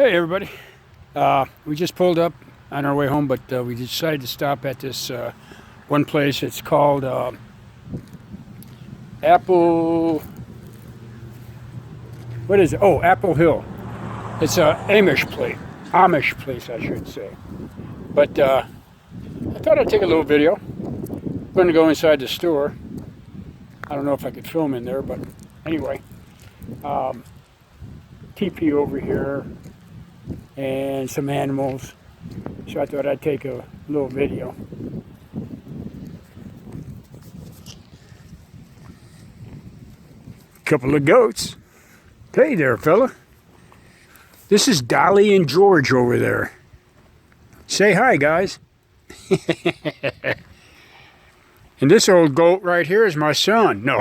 Hey everybody, we just pulled up on our way home, but we decided to stop at this one place. It's called Apple, what is it? Oh, Apple Hill. It's a Amish place I should say. But I thought I'd take a little video. I'm going to go inside the store. I don't know if I could film in there, but anyway. TP over here and some animals, so I thought I'd take a little video. Couple of goats. Hey there, fella. This is Dolly and George over there. Say hi, guys. And this old goat right here is my son. No,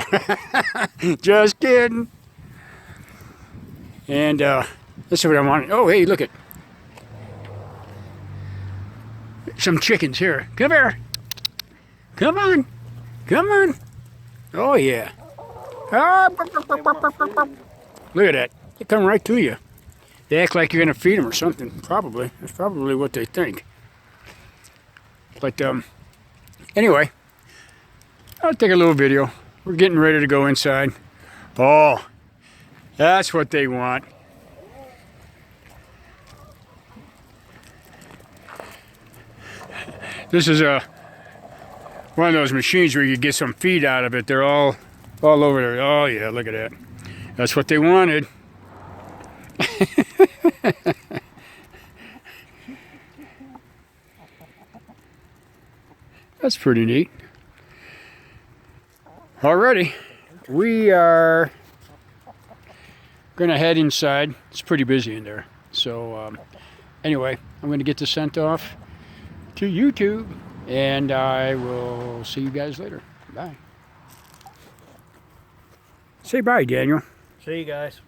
just kidding. And this is what I want. Oh, hey, look at some chickens here. Come here. Come on. Come on. Oh, yeah. Ah, look at that. They come right to you. They act like you're going to feed them or something. Probably. That's probably what they think. But anyway, I'll take a little video. We're getting ready to go inside. Oh, that's what they want. This is one of those machines where you get some feed out of it. They're all over there. Oh yeah, look at that. That's what they wanted. That's pretty neat. Alrighty, we are gonna head inside. It's pretty busy in there. So anyway, I'm gonna get this sent off to YouTube, and I will see you guys later. Bye. Say bye, Daniel. See you guys.